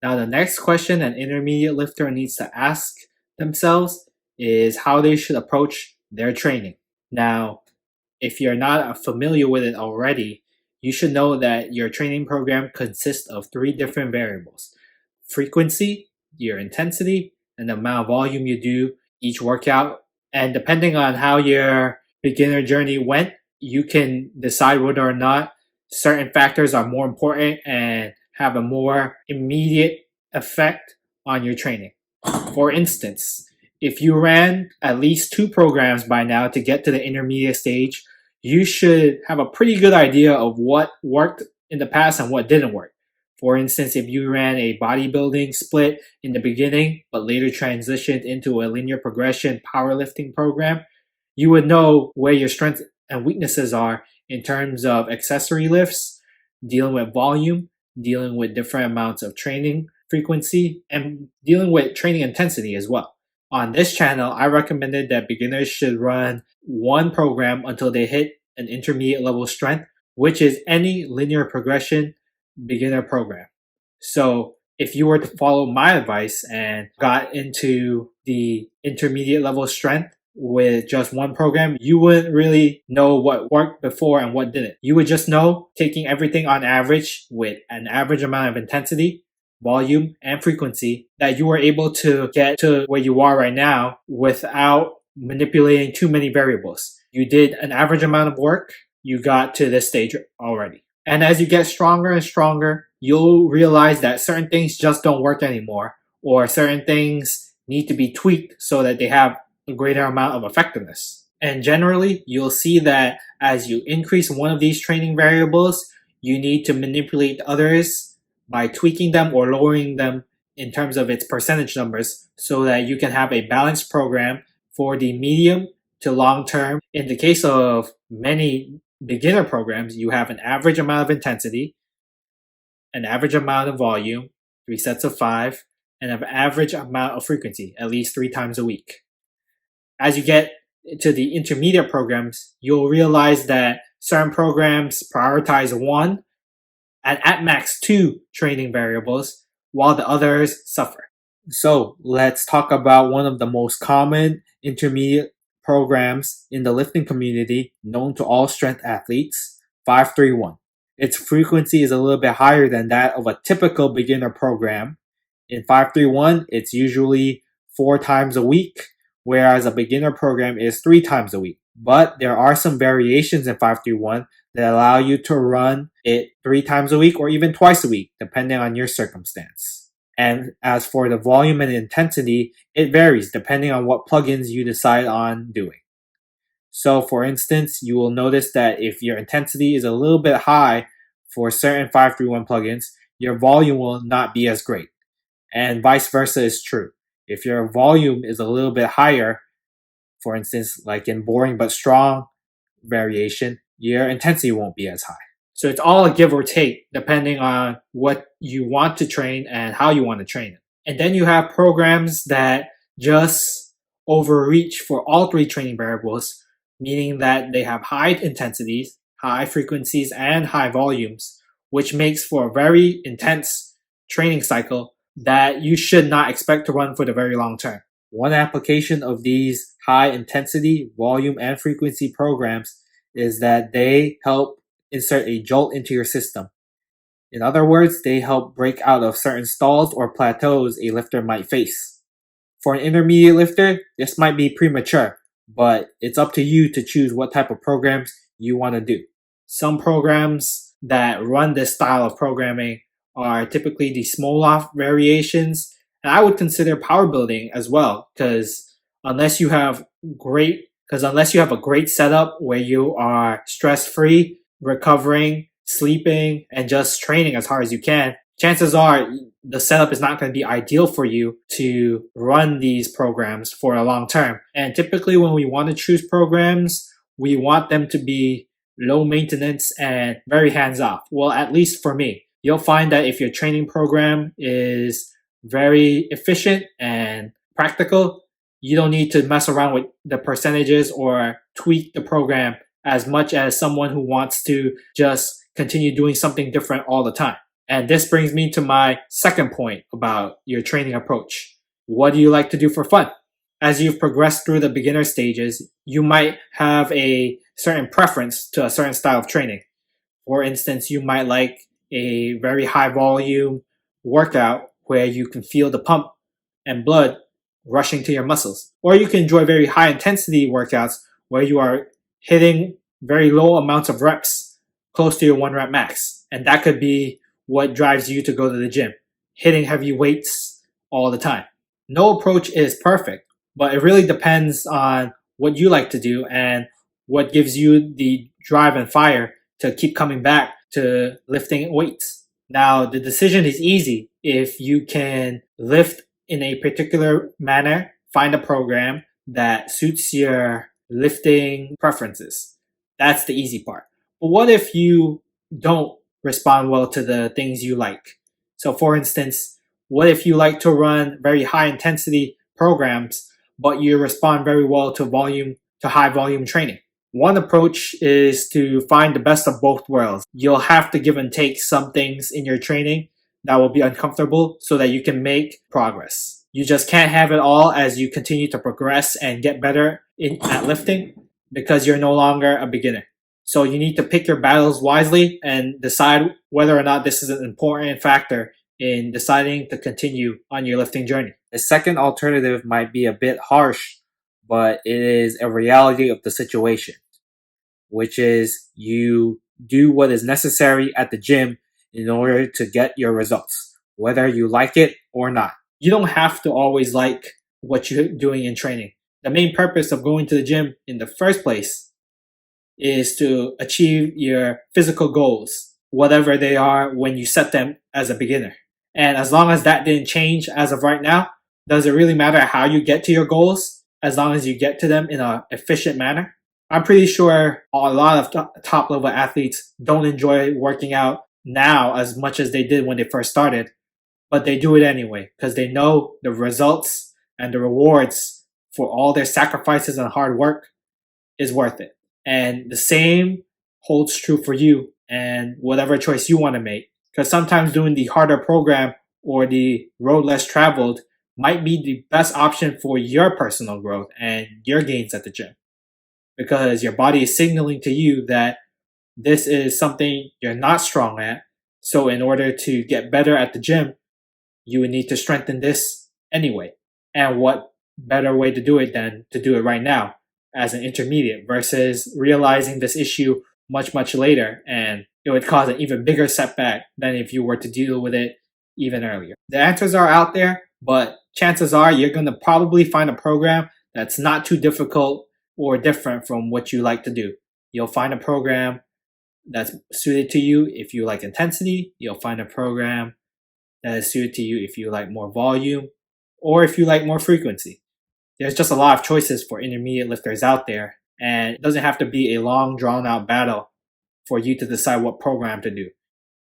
Now, the next question an intermediate lifter needs to ask themselves is how they should approach their training. Now, if you're not familiar with it already, you should know that your training program consists of three different variables: frequency, your intensity, and the amount of volume you do each workout. And depending on how your beginner journey went, you can decide whether or not certain factors are more important and have a more immediate effect on your training. For instance, if you ran at least 2 programs by now to get to the intermediate stage, you should have a pretty good idea of what worked in the past and what didn't work. For instance, if you ran a bodybuilding split in the beginning, but later transitioned into a linear progression powerlifting program, you would know where your strengths and weaknesses are in terms of accessory lifts, dealing with volume, dealing with different amounts of training frequency, and dealing with training intensity as well. On this channel, I recommended that beginners should run one program until they hit an intermediate level strength, which is any linear progression beginner program. So if you were to follow my advice and got into the intermediate level strength with just one program, you wouldn't really know what worked before and what didn't. You would just know taking everything on average with an average amount of intensity, volume, and frequency that you were able to get to where you are right now without manipulating too many variables. You did an average amount of work, you got to this stage already. And as you get stronger and stronger, you'll realize that certain things just don't work anymore, or certain things need to be tweaked so that they have a greater amount of effectiveness. And generally, you'll see that as you increase one of these training variables, you need to manipulate others by tweaking them or lowering them in terms of its percentage numbers so that you can have a balanced program for the medium to long term. In the case of many beginner programs, you have an average amount of intensity, an average amount of volume, 3 sets of 5, and an average amount of frequency, at least 3 times a week. As you get to the intermediate programs, you'll realize that certain programs prioritize 1 and at max 2 training variables, while the others suffer. So let's talk about one of the most common intermediate programs in the lifting community known to all strength athletes, 5-3-1. Its frequency is a little bit higher than that of a typical beginner program. In 5-3-1, it's usually 4 times a week, whereas a beginner program is 3 times a week. But there are some variations in 5-3-1 that allow you to run it 3 times a week or even twice a week, depending on your circumstance. And as for the volume and intensity, it varies depending on what plugins you decide on doing. So for instance, you will notice that if your intensity is a little bit high for certain 5-3-1 plugins, your volume will not be as great. And vice versa is true. If your volume is a little bit higher, for instance, like in boring but strong variation, your intensity won't be as high. So it's all a give or take depending on what you want to train and how you want to train it. And then you have programs that just overreach for all 3 training variables, meaning that they have high intensities, high frequencies, and high volumes, which makes for a very intense training cycle that you should not expect to run for the very long term. One application of these high intensity, volume, and frequency programs is that they help insert a jolt into your system. In other words, they help break out of certain stalls or plateaus a lifter might face. For an intermediate lifter, this might be premature, but it's up to you to choose what type of programs you want to do. Some programs that run this style of programming are typically the Smolov variations, and I would consider power building as well, because unless you have a great setup where you are stress-free, recovering, sleeping, and just training as hard as you can, chances are the setup is not going to be ideal for you to run these programs for a long term. And typically when we want to choose programs, we want them to be low maintenance and very hands-off. Well, at least for me. You'll find that if your training program is very efficient and practical, you don't need to mess around with the percentages or tweak the program as much as someone who wants to just continue doing something different all the time. And this brings me to my second point about your training approach. What do you like to do for fun? As you've progressed through the beginner stages, you might have a certain preference to a certain style of training. For instance, you might like a very high volume workout where you can feel the pump and blood rushing to your muscles. Or you can enjoy very high intensity workouts where you are hitting very low amounts of reps close to your 1 rep max. And that could be what drives you to go to the gym, hitting heavy weights all the time. No approach is perfect, but it really depends on what you like to do and what gives you the drive and fire to keep coming back to lifting weights. Now, the decision is easy if you can lift in a particular manner, find a program that suits your lifting preferences. That's the easy part. But what if you don't respond well to the things you like? So, for instance, what if you like to run very high intensity programs, but you respond very well to high volume training? One approach is to find the best of both worlds. You'll have to give and take some things in your training that will be uncomfortable so that you can make progress. You just can't have it all as you continue to progress and get better at lifting because you're no longer a beginner. So you need to pick your battles wisely and decide whether or not this is an important factor in deciding to continue on your lifting journey. The second alternative might be a bit harsh, but it is a reality of the situation, which is you do what is necessary at the gym in order to get your results, whether you like it or not. You don't have to always like what you're doing in training. The main purpose of going to the gym in the first place is to achieve your physical goals, whatever they are when you set them as a beginner. And as long as that didn't change as of right now, does it really matter how you get to your goals as long as you get to them in an efficient manner? I'm pretty sure a lot of top level athletes don't enjoy working out now as much as they did when they first started, but they do it anyway because they know the results and the rewards for all their sacrifices and hard work is worth it. And the same holds true for you and whatever choice you want to make. Because sometimes doing the harder program or the road less traveled might be the best option for your personal growth and your gains at the gym. Because your body is signaling to you that this is something you're not strong at. So in order to get better at the gym, you would need to strengthen this anyway. And what better way to do it than to do it right now as an intermediate versus realizing this issue much, much later, and it would cause an even bigger setback than if you were to deal with it even earlier. The answers are out there, but chances are you're going to probably find a program that's not too difficult or different from what you like to do. You'll find a program that's suited to you if you like intensity. You'll find a program that is suited to you if you like more volume or if you like more frequency. There's just a lot of choices for intermediate lifters out there, and it doesn't have to be a long, drawn out battle for you to decide what program to do.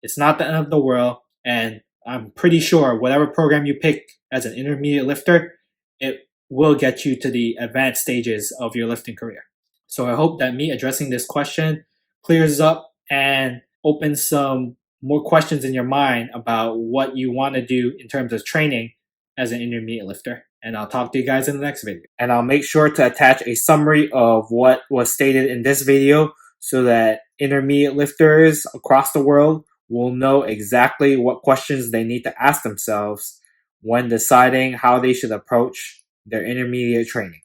It's not the end of the world, and I'm pretty sure whatever program you pick as an intermediate lifter, it will get you to the advanced stages of your lifting career. So I hope that me addressing this question clears up and opens some more questions in your mind about what you want to do in terms of training as an intermediate lifter. And I'll talk to you guys in the next video. And I'll make sure to attach a summary of what was stated in this video so that intermediate lifters across the world will know exactly what questions they need to ask themselves when deciding how they should approach their intermediate training.